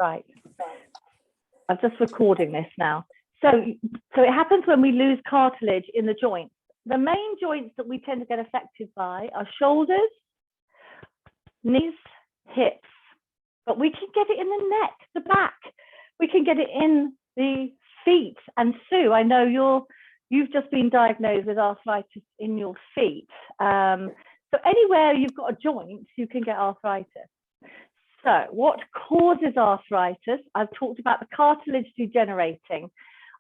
Right. I'm just recording this now. So it happens when we lose cartilage in the joints. The main joints that we tend to get affected by are shoulders, knees, hips, but we can get it in the neck, the back. We can get it in the feet. And Sue, I know you've just been diagnosed with arthritis in your feet. So anywhere you've got a joint, you can get arthritis. So what causes arthritis? I've talked about the cartilage degenerating.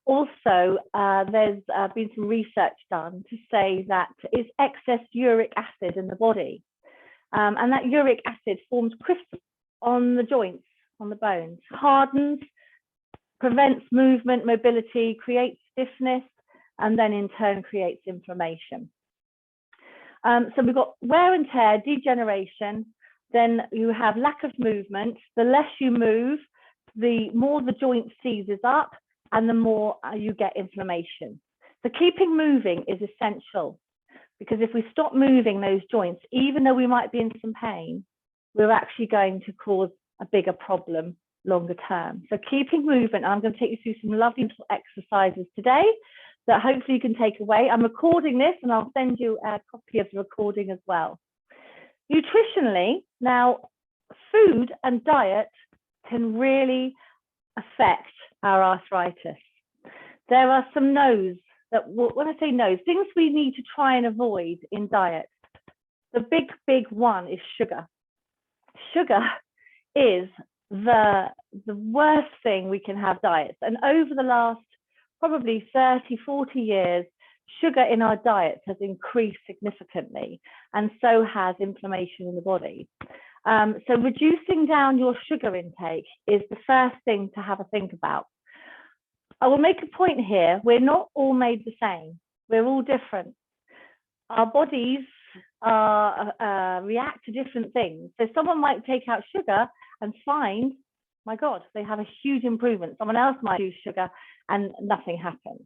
Also, there's been some research done to say that it's excess uric acid in the body. And that uric acid forms crystals on the joints, on the bones, hardens, prevents movement, mobility, creates stiffness, and then in turn creates inflammation. So we've got wear and tear, degeneration, then you have lack of movement. The less you move, the more the joint seizes up and the more you get inflammation. So keeping moving is essential, because if we stop moving those joints, even though we might be in some pain, we're actually going to cause a bigger problem longer term. So keeping movement, I'm going to take you through some lovely little exercises today that hopefully you can take away. I'm recording this and I'll send you a copy of the recording as well. Nutritionally, now food and diet can really affect our arthritis. There are some no's that, when I say no's, things we need to try and avoid in diet. The big one is sugar. Sugar is the worst thing we can have diets. And over the last probably 30, 40 years, sugar in our diets has increased significantly, and so has inflammation in the body. So reducing down your sugar intake is the first thing to have a think about. I will make a point here. We're not all made the same. We're all different. Our bodies react to different things. So someone might take out sugar and find, my God, they have a huge improvement. Someone else might use sugar and nothing happens.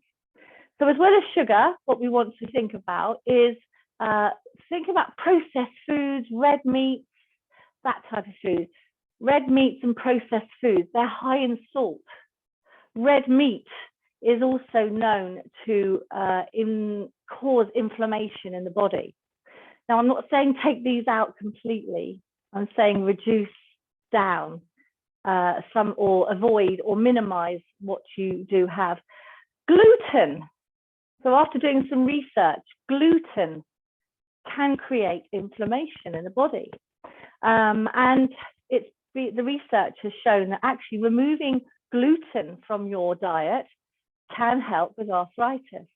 So as well as sugar, what we want to think about is think about processed foods, red meats, that type of food. Red meats and processed foods, they're high in salt. Red meat is also known to cause inflammation in the body. Now, I'm not saying take these out completely. I'm saying reduce down some, or avoid or minimize what you do have. Gluten. So after doing some research, gluten can create inflammation in the body. And the research has shown that actually removing gluten from your diet can help with arthritis.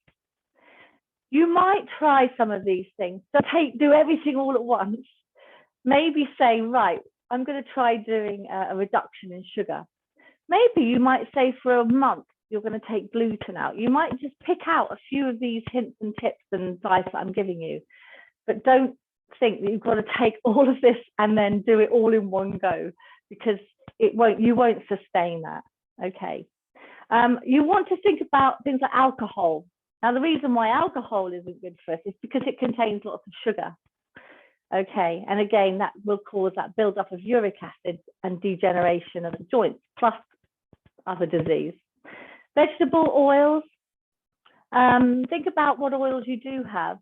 You might try some of these things. So do everything all at once. Maybe say, right, I'm going to try doing a reduction in sugar. Maybe you might say for a month, you're going to take gluten out. You might just pick out a few of these hints and tips and advice that I'm giving you, but don't think that you've got to take all of this and then do it all in one go, because you won't sustain that. Okay. You want to think about things like alcohol. Now, the reason why alcohol isn't good for us is because it contains lots of sugar. Okay, and again, that will cause that buildup of uric acid and degeneration of the joints, plus other disease. Vegetable oils. Think about what oils you do have.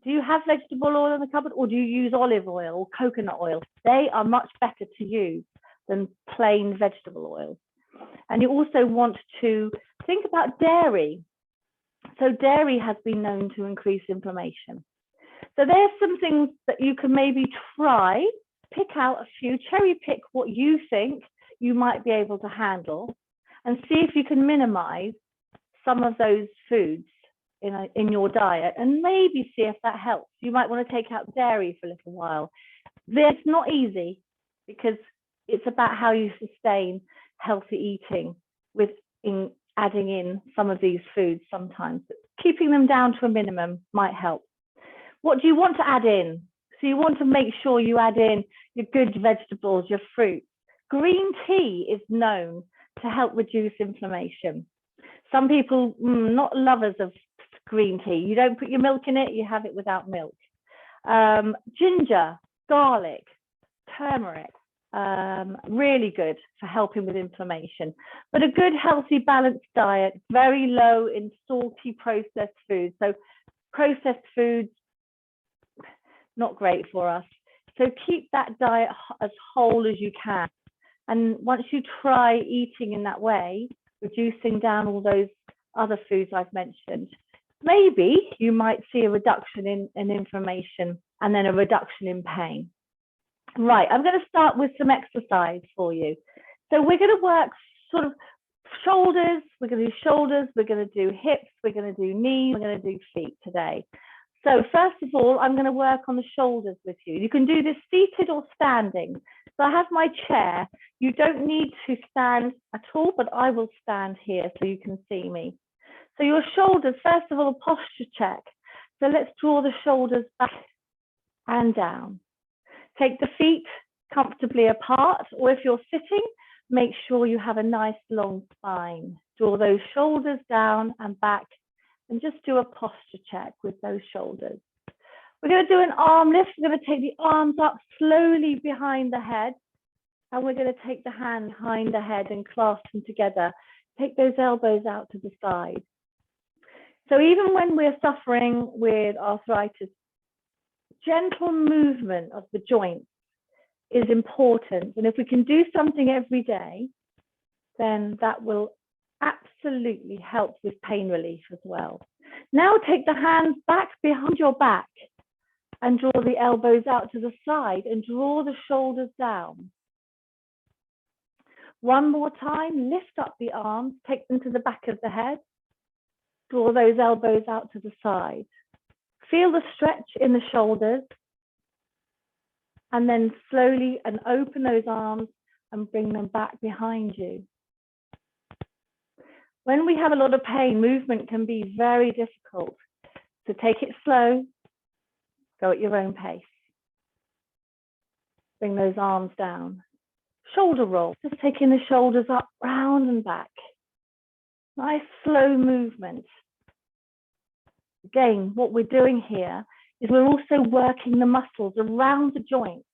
Do you have vegetable oil in the cupboard, or do you use olive oil or coconut oil? They are much better to use than plain vegetable oil. And you also want to think about dairy. So dairy has been known to increase inflammation. So there's some things that you can maybe try, pick out a few, cherry pick what you think you might be able to handle, and see if you can minimize some of those foods in your diet, and maybe see if that helps. You might want to take out dairy for a little while. It's not easy, because it's about how you sustain healthy eating adding in some of these foods sometimes, but keeping them down to a minimum might help. What do you want to add in? So you want to make sure you add in your good vegetables, your fruits. Green tea is known to help reduce inflammation. Some people, not lovers of green tea. You don't put your milk in it, you have it without milk. Ginger, garlic, turmeric, really good for helping with inflammation. But a good, healthy, balanced diet, very low in salty processed foods. So processed foods, not great for us. So keep that diet as whole as you can. And once you try eating in that way, reducing down all those other foods I've mentioned, maybe you might see a reduction in inflammation and then a reduction in pain. Right, I'm going to start with some exercise for you. So we're going to work sort of shoulders, we're going to do shoulders, we're going to do hips, we're going to do knees, we're going to do feet today. So first of all, I'm going to work on the shoulders with you. You can do this seated or standing. So I have my chair. You don't need to stand at all, but I will stand here so you can see me. So your shoulders, first of all, a posture check. So let's draw the shoulders back and down. Take the feet comfortably apart, or if you're sitting, make sure you have a nice long spine. Draw those shoulders down and back, and just do a posture check with those shoulders. We're going to do an arm lift. We're going to take the arms up slowly behind the head, and we're going to take the hand behind the head and clasp them together. Take those elbows out to the side. So even when we're suffering with arthritis, gentle movement of the joints is important. And if we can do something every day, then that will absolutely help with pain relief as well. Now take the hands back behind your back and draw the elbows out to the side and draw the shoulders down. One more time, lift up the arms, take them to the back of the head, draw those elbows out to the side. Feel the stretch in the shoulders, and then slowly and open those arms and bring them back behind you. When we have a lot of pain, movement can be very difficult. So take it slow, go at your own pace. Bring those arms down. Shoulder roll, just taking the shoulders up, round and back. Nice slow movement. Again, what we're doing here is we're also working the muscles around the joints.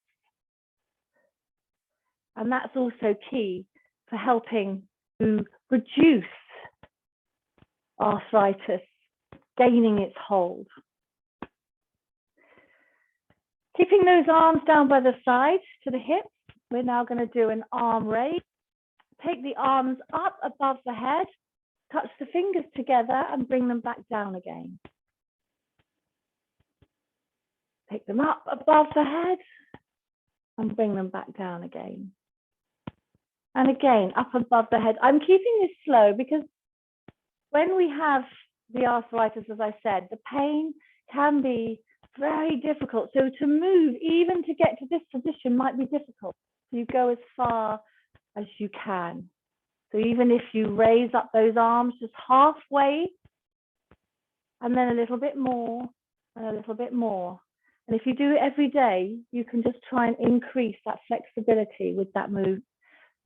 And that's also key for helping to reduce arthritis gaining its hold. Keeping those arms down by the side to the hips, we're now going to do an arm raise. Take the arms up above the head, touch the fingers together and bring them back down again. Take them up above the head and bring them back down again. And again, up above the head. I'm keeping this slow because when we have the arthritis, as I said, the pain can be very difficult. So to move, even to get to this position might be difficult. So you go as far as you can. So even if you raise up those arms just halfway, and then a little bit more, and a little bit more. And if you do it every day, you can just try and increase that flexibility with that move,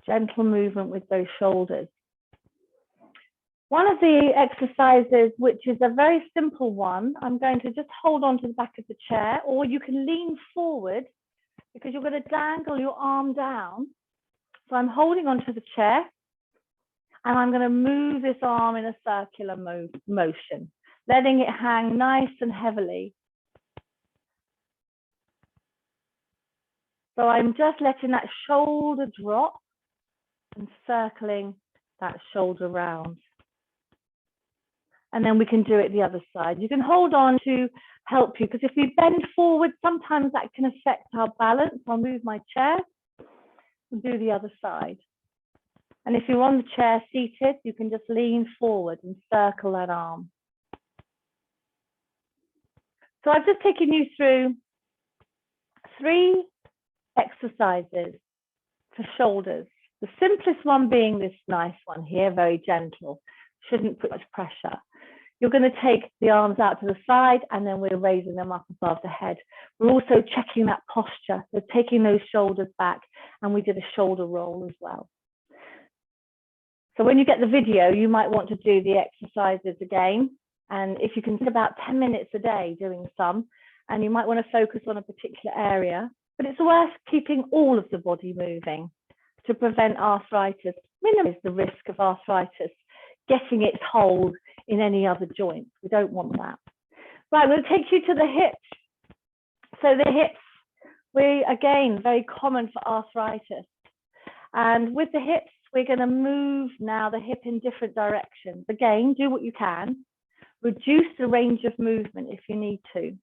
gentle movement with those shoulders. One of the exercises, which is a very simple one, I'm going to just hold on to the back of the chair, or you can lean forward because you're going to dangle your arm down. So I'm holding onto the chair and I'm going to move this arm in a circular motion, letting it hang nice and heavily. So I'm just letting that shoulder drop and circling that shoulder round. And then we can do it the other side. You can hold on to help you, because if we bend forward, sometimes that can affect our balance. I'll move my chair and do the other side. And if you're on the chair seated, you can just lean forward and circle that arm. So I've just taken you through 3 exercises for shoulders. The simplest one being this nice one here, very gentle, shouldn't put much pressure. You're going to take the arms out to the side and then we're raising them up above the head. We're also checking that posture, so taking those shoulders back, and we did a shoulder roll as well. So when you get the video, you might want to do the exercises again. And if you can spend about 10 minutes a day doing some, and you might want to focus on a particular area, but it's worth keeping all of the body moving to prevent arthritis, minimize the risk of arthritis getting its hold in any other joints. We don't want that. Right, we'll take you to the hips. So the hips, again, very common for arthritis. And with the hips, we're going to move now the hip in different directions. Again, do what you can. Reduce the range of movement if you need to.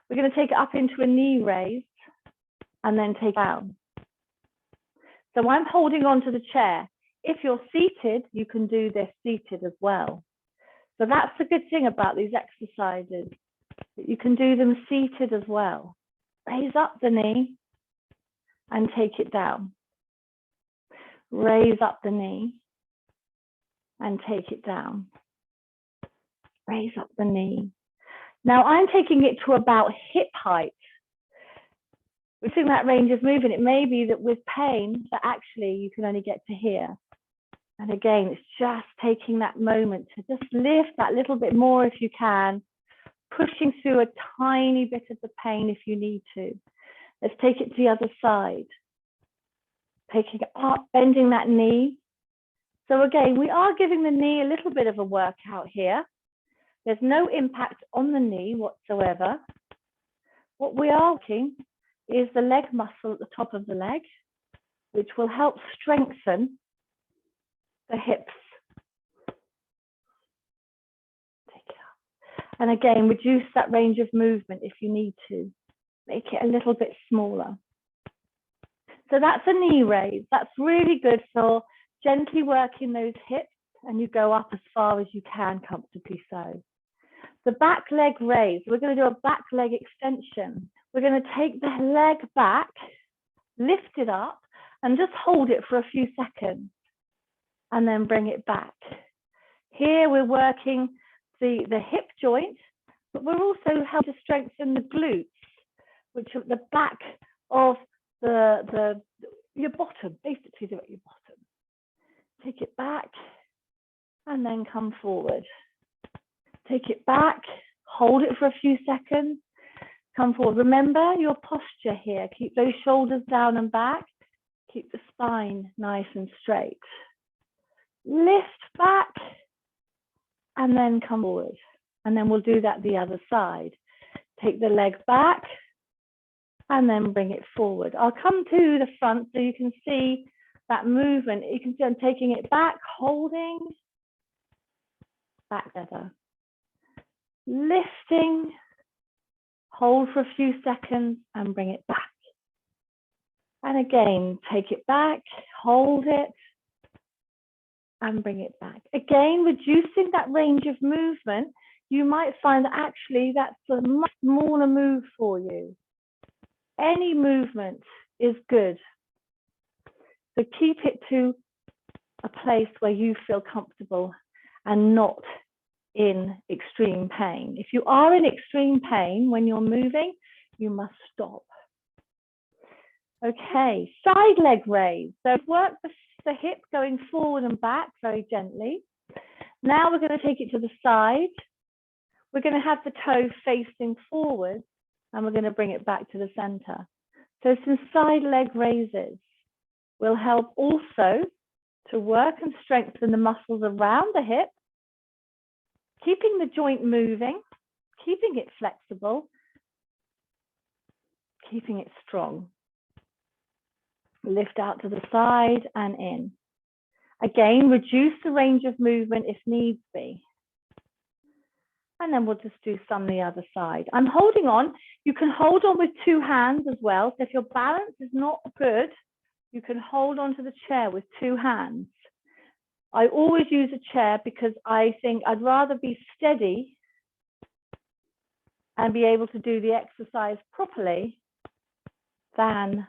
We're going to take it up into a knee raise and then take it down. So I'm holding on to the chair. If you're seated, you can do this seated as well. So that's the good thing about these exercises, that you can do them seated as well. Raise up the knee and take it down. Raise up the knee and take it down. Raise up the knee. Now I'm taking it to about hip height. Within that range of movement, it may be that with pain, that actually you can only get to here. And again, it's just taking that moment to just lift that little bit more if you can, pushing through a tiny bit of the pain if you need to. Let's take it to the other side. Taking it up, bending that knee. So again, we are giving the knee a little bit of a workout here. There's no impact on the knee whatsoever. What we are working is the leg muscle at the top of the leg, which will help strengthen the hips. Take it up. And again, reduce that range of movement if you need to. Make it a little bit smaller. So that's a knee raise. That's really good for gently working those hips, and you go up as far as you can comfortably so. The back leg raise, we're going to do a back leg extension. We're going to take the leg back, lift it up, and just hold it for a few seconds, and then bring it back. Here we're working the hip joint, but we're also helping to strengthen the glutes, which are the back of your bottom, basically your bottom. Take it back and then come forward. Take it back, hold it for a few seconds, come forward. Remember your posture here. Keep those shoulders down and back. Keep the spine nice and straight. Lift back and then come forward. And then we'll do that the other side. Take the leg back and then bring it forward. I'll come to the front so you can see that movement. You can see I'm taking it back, holding, back together. Lifting, hold for a few seconds and bring it back. And again, take it back, hold it, and bring it back. Again, reducing that range of movement, you might find that actually that's a much smaller move for you. Any movement is good. So keep it to a place where you feel comfortable and not in extreme pain. If you are in extreme pain when you're moving, you must stop. Okay, side leg raise. So work the hip going forward and back very gently. Now we're going to take it to the side. We're going to have the toe facing forward and we're going to bring it back to the center. So some side leg raises will help also to work and strengthen the muscles around the hip, keeping the joint moving, keeping it flexible, keeping it strong. Lift out to the side and in. Again, reduce the range of movement if needs be. And then we'll just do some the other side. I'm holding on. You can hold on with two hands as well. So if your balance is not good, you can hold on to the chair with two hands. I always use a chair because I think I'd rather be steady and be able to do the exercise properly than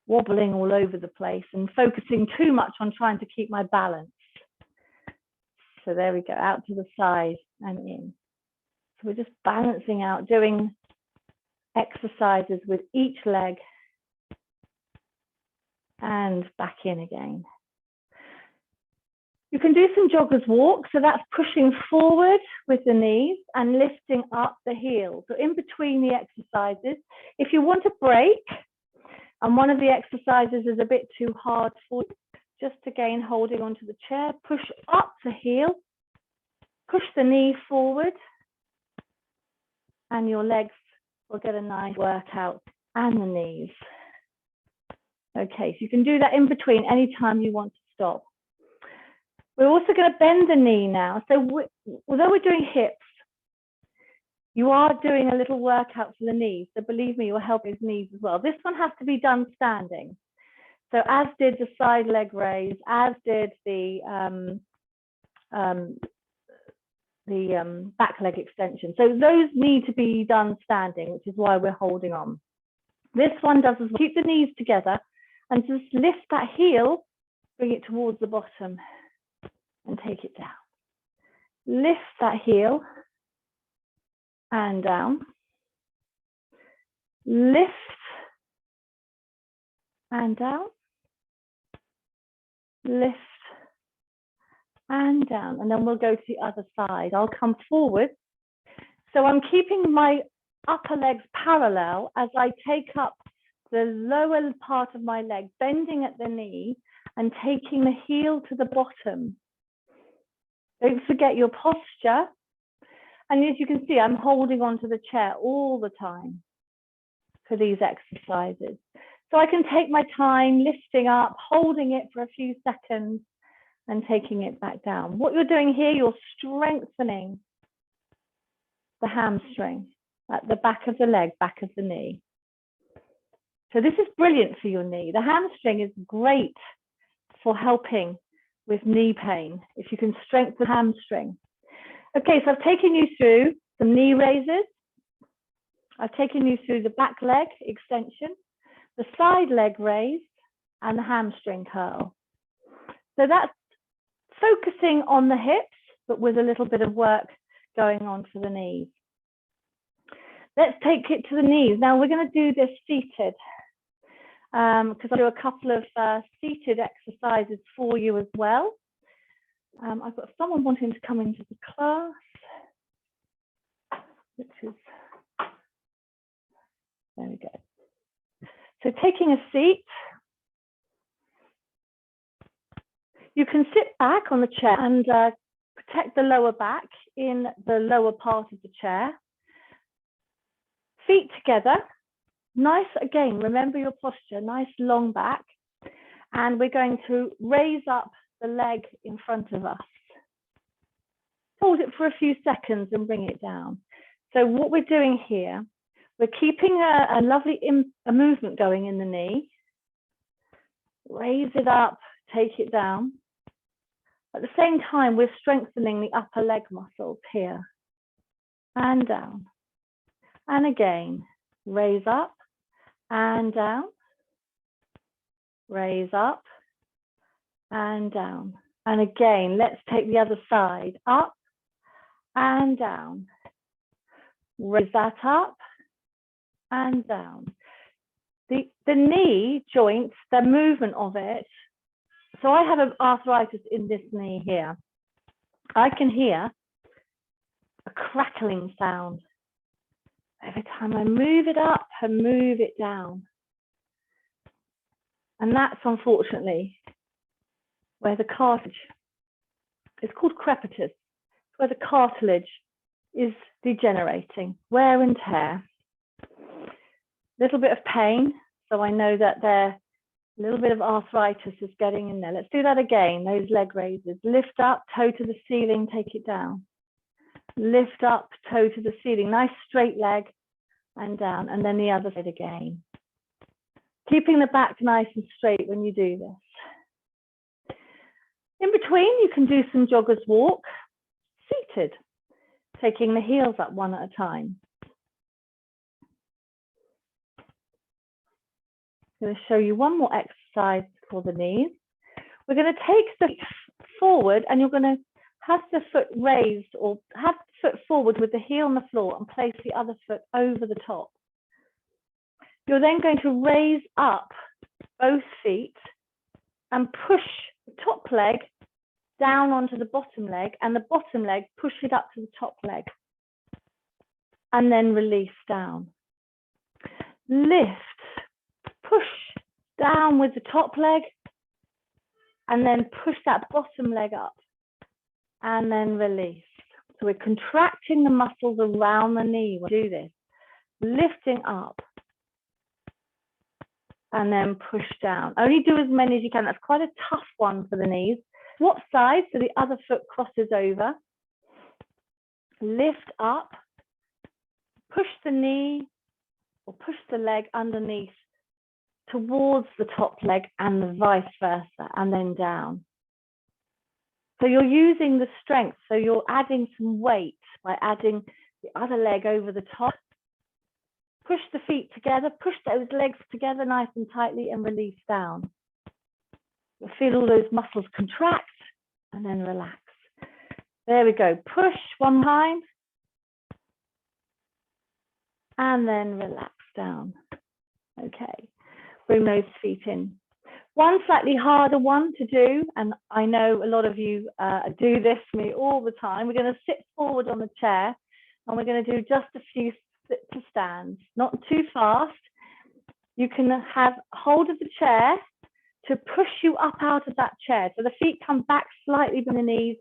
wobbling all over the place and focusing too much on trying to keep my balance. So there we go, out to the side and in. So we're just balancing out, doing exercises with each leg and back in again. You can do some jogger's walk. So that's pushing forward with the knees and lifting up the heels. So in between the exercises, if you want a break, and one of the exercises is a bit too hard for you, just again holding onto the chair, push up the heel, push the knee forward, and your legs will get a nice workout, and the knees. Okay, so you can do that in between anytime you want to stop. We're also going to bend the knee now. So although we're doing hips, you are doing a little workout for the knees. So believe me, you're helping his knees as well. This one has to be done standing. So as did the side leg raise, as did the back leg extension. So those need to be done standing, which is why we're holding on. This one does as well. Keep the knees together and just lift that heel, bring it towards the bottom and take it down. Lift that heel and down. Lift and down. Lift and down. And then we'll go to the other side. I'll come forward. So I'm keeping my upper legs parallel as I take up the lower part of my leg, bending at the knee and taking the heel to the bottom. Don't forget your posture. And as you can see, I'm holding onto the chair all the time for these exercises. So I can take my time lifting up, holding it for a few seconds and taking it back down. What you're doing here, you're strengthening the hamstring at the back of the leg, back of the knee. So this is brilliant for your knee. The hamstring is great for helping with knee pain, if you can strengthen the hamstring. Okay, so I've taken you through some knee raises. I've taken you through the back leg extension, the side leg raise, and the hamstring curl. So that's focusing on the hips, but with a little bit of work going on for the knees. Let's take it to the knees. Now we're going to do this seated, because I'll do a couple of seated exercises for you as well. I've got someone wanting to come into the class, which is, there we go. So taking a seat, you can sit back on the chair and protect the lower back in the lower part of the chair. Feet together, nice, again, remember your posture, nice long back. And we're going to raise up the leg in front of us. Hold it for a few seconds and bring it down. So what we're doing here, we're keeping a lovely movement going in the knee. Raise it up, take it down. At the same time, we're strengthening the upper leg muscles here and down. And again, raise up and down. Raise up and down. And again, let's take the other side, up and down. Raise that up and down. The knee joints, the movement of it. So I have an arthritis in this knee here. I can hear a crackling sound every time I move it up and move it down. And that's unfortunately where the cartilage, it's called crepitus, where the cartilage is degenerating, wear and tear. Little bit of pain, so I know that a little bit of arthritis is getting in there. Let's do that again, those leg raises. Lift up, toe to the ceiling, take it down. Lift up, toe to the ceiling, nice straight leg and down, and then the other side again. Keeping the back nice and straight when you do this. In between, you can do some jogger's walk, seated, taking the heels up one at a time. I'm going to show you one more exercise for the knees. We're going to take the feet forward and you're going to have the foot raised or have the foot forward with the heel on the floor and place the other foot over the top. You're then going to raise up both feet and push the top leg down onto the bottom leg and the bottom leg push it up to the top leg and then release down. Lift, push down with the top leg, and then push that bottom leg up, and then release. So we're contracting the muscles around the knee when we do this, lifting up, and then push down. Only do as many as you can. That's quite a tough one for the knees. Swap sides, so the other foot crosses over. Lift up, push the knee or push the leg underneath towards the top leg and the vice versa, and then down. So you're using the strength. So you're adding some weight by adding the other leg over the top. Push the feet together, push those legs together nice and tightly, and release down. You'll feel all those muscles contract and then relax. There we go. Push one time and then relax down. Okay, bring those feet in. One slightly harder one to do, and I know a lot of you do this for me all the time. We're going to sit forward on the chair, and we're going to do just a few sit to stands, not too fast. You can have hold of the chair to push you up out of that chair. So the feet come back slightly from the knees,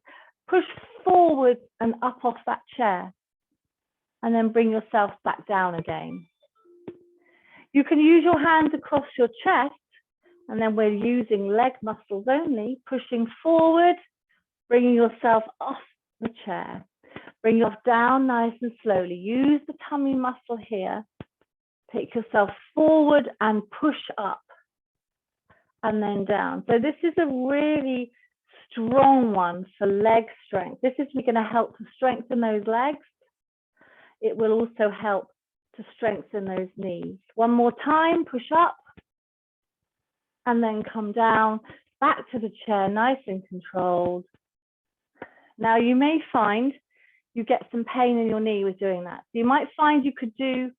push forward and up off that chair, and then bring yourself back down again. You can use your hands across your chest, and then we're using leg muscles only, pushing forward, bringing yourself off the chair. Bring yourself down nice and slowly. Use the tummy muscle here. Take yourself forward and push up and then down. So this is a really strong one for leg strength. This is going to help to strengthen those legs. It will also help to strengthen those knees. One more time, push up and then come down, back to the chair, nice and controlled. Now you may find you get some pain in your knee with doing that. So you might find you could do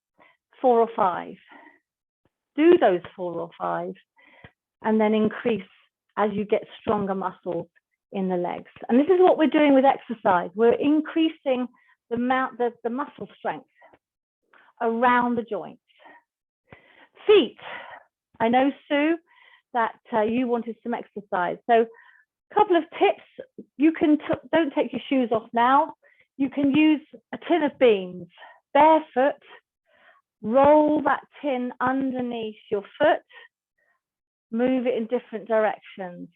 4 or 5. Do those 4 or 5 and then increase as you get stronger muscles in the legs. And this is what we're doing with exercise. We're increasing the muscle strength around the joints. Feet. I know, Sue, that you wanted some exercise. So a couple of tips. You can, don't take your shoes off now. You can use a tin of beans, barefoot, roll that tin underneath your foot, move it in different directions.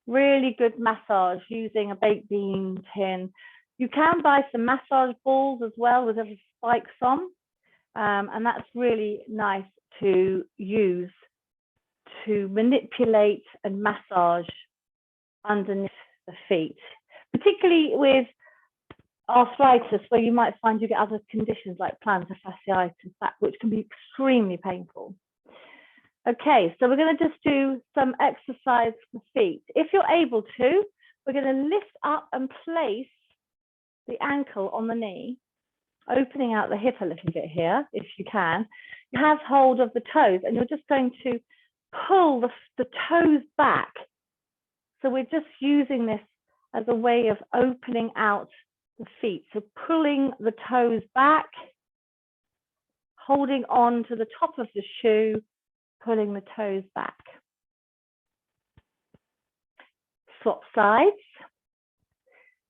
Really good massage using a baked bean tin. You can buy some massage balls as well with the spikes on, and that's really nice to use to manipulate and massage underneath the feet, particularly with arthritis, where you might find you get other conditions like plantar fasciitis, which can be extremely painful. Okay, so we're going to just do some exercise for feet. If you're able to, we're going to lift up and place the ankle on the knee, opening out the hip a little bit here, if you can. You have hold of the toes, and you're just going to pull the toes back. So we're just using this as a way of opening out the feet. So pulling the toes back, holding on to the top of the shoe, pulling the toes back. Swap sides.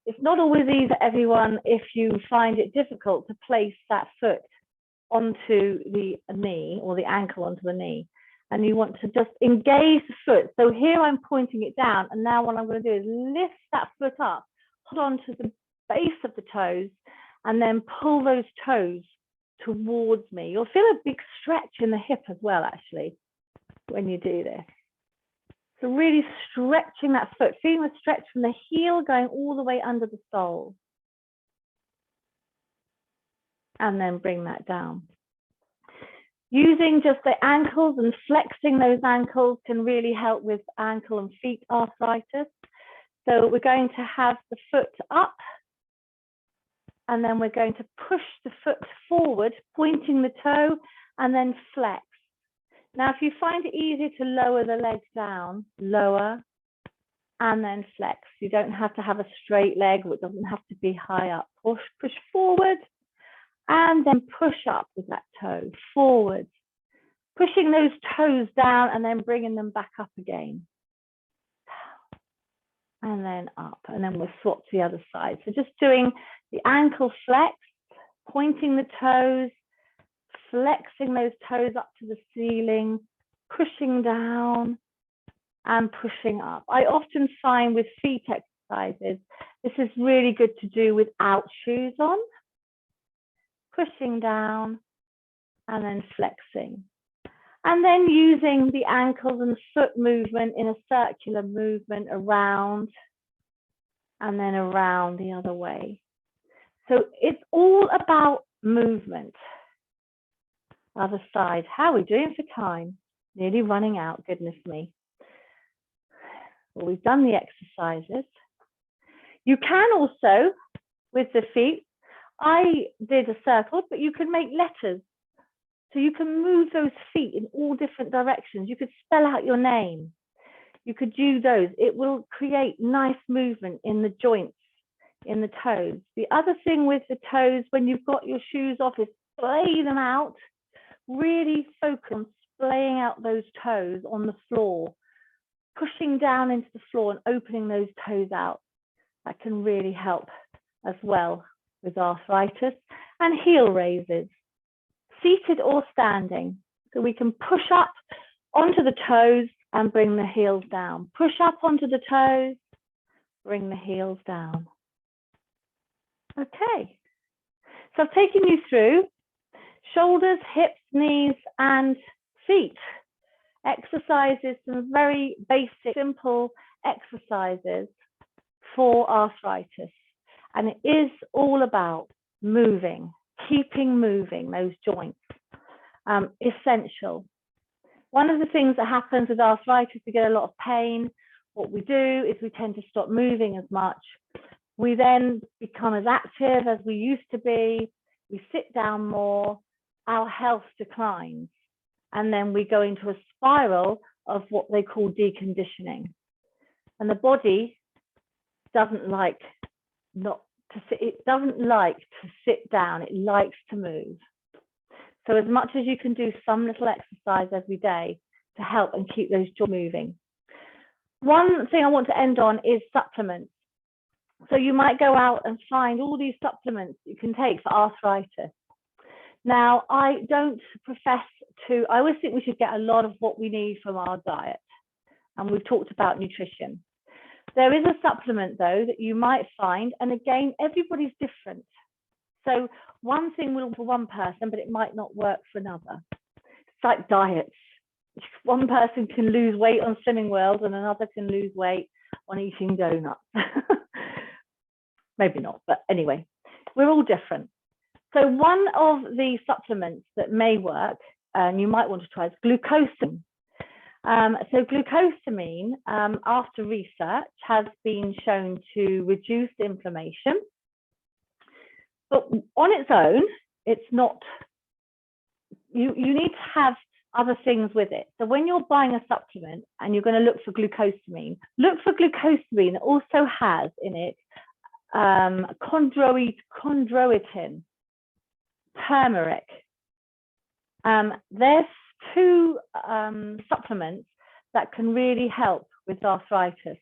It's not always easy for everyone if you find it difficult to place that foot onto the knee or the ankle onto the knee. And you want to just engage the foot. So here I'm pointing it down, and now what I'm going to do is lift that foot up, hold on to the base of the toes, and then pull those toes towards me. You'll feel a big stretch in the hip as well, actually, when you do this. So really stretching that foot, feeling the stretch from the heel going all the way under the sole. And then bring that down. Using just the ankles and flexing those ankles can really help with ankle and feet arthritis. So we're going to have the foot up, and then we're going to push the foot forward, pointing the toe, and then flex. Now, if you find it easier to lower the legs down, lower, and then flex. You don't have to have a straight leg, or it doesn't have to be high up. Push forward, and then push up with that toe, forward, Pushing those toes down and then bringing them back up again. And then up, and then we'll swap to the other side. So just doing the ankle flex, pointing the toes, flexing those toes up to the ceiling, pushing down and pushing up. I often find with feet exercises, this is really good to do without shoes on. Pushing down and then flexing. And then using the ankles and foot movement in a circular movement around and then around the other way. So it's all about movement. Other side. How are we doing for time? Nearly running out, goodness me. Well, we've done the exercises. You can also, with the feet, I did a circle, but you can make letters. So you can move those feet in all different directions. You could spell out your name. You could do those. It will create nice movement in the joints, in the toes. The other thing with the toes, when you've got your shoes off, is splay them out. Really focus on splaying out those toes on the floor, pushing down into the floor and opening those toes out. That can really help as well with arthritis. And heel raises, seated or standing. So we can push up onto the toes and bring the heels down. Push up onto the toes, bring the heels down. Okay, so I've taken you through shoulders, hips, knees, and feet. Exercises, some very basic, simple exercises for arthritis. And it is all about moving, keeping moving those joints. Essential. One of the things that happens with arthritis, we get a lot of pain. What we do is we tend to stop moving as much. We then become as active as we used to be. We sit down more, our health declines. And then we go into a spiral of what they call deconditioning. And the body doesn't like it doesn't like to sit down, it likes to move. So as much as you can do some little exercise every day to help and keep those joints moving. One thing I want to end on is supplements. So you might go out and find all these supplements you can take for arthritis. Now, I don't profess to, I always think we should get a lot of what we need from our diet. And we've talked about nutrition. There is a supplement though that you might find, and again, everybody's different. So one thing will for one person, but it might not work for another. It's like diets. One person can lose weight on Slimming World and another can lose weight on eating donuts. Maybe not, but anyway, we're all different. So one of the supplements that may work, and you might want to try, is glucosamine. So glucosamine, after research, has been shown to reduce inflammation. But on its own, it's not, you need to have other things with it. So when you're buying a supplement and you're going to look for glucosamine that also has in it chondroitin, turmeric. There's two supplements that can really help with arthritis.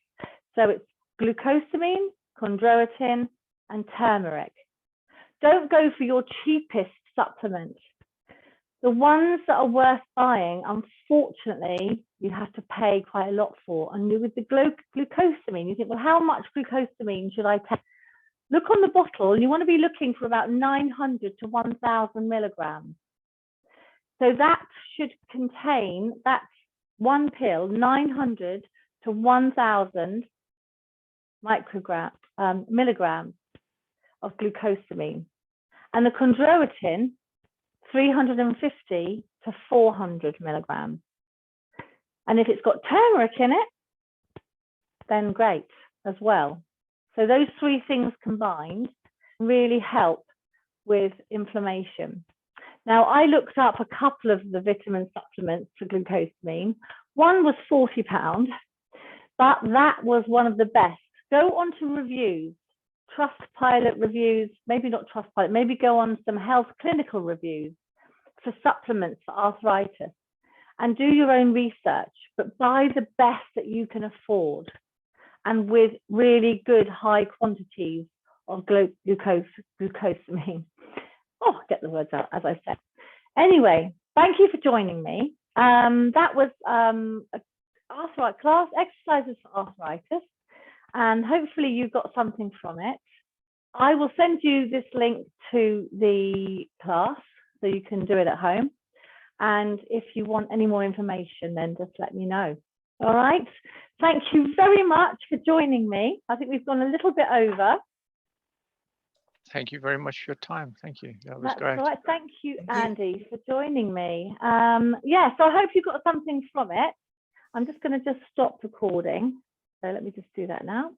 So it's glucosamine, chondroitin, and turmeric. Don't go for your cheapest supplement. The ones that are worth buying, unfortunately, you have to pay quite a lot for. And with the glucosamine, you think, well, how much glucosamine should I take? Look on the bottle, and you want to be looking for about 900 to 1,000 milligrams. So that should contain, that's one pill, 900 to 1,000 milligrams of glucosamine. And the chondroitin, 350 to 400 milligrams. And if it's got turmeric in it, then great as well. So those three things combined really help with inflammation. Now, I looked up a couple of the vitamin supplements for glucosamine. One was £40, but that was one of the best. Go on to reviews, Trustpilot reviews, maybe not Trustpilot, maybe go on some health clinical reviews for supplements for arthritis. and do your own research, but buy the best that you can afford and with really good high quantities of glucosamine. Oh, get the words out, as I said. Anyway, thank you for joining me. That was arthritis class, exercises for arthritis, and hopefully you got something from it. I will send you this link to the class so you can do it at home. And if you want any more information, then just let me know. All right. Thank you very much for joining me. I think we've gone a little bit over. Thank you very much for your time. Thank you. That was great. All right. Thank you, Andy, for joining me. Yeah, so I hope you got something from it. I'm just going to stop recording. So let me just do that now.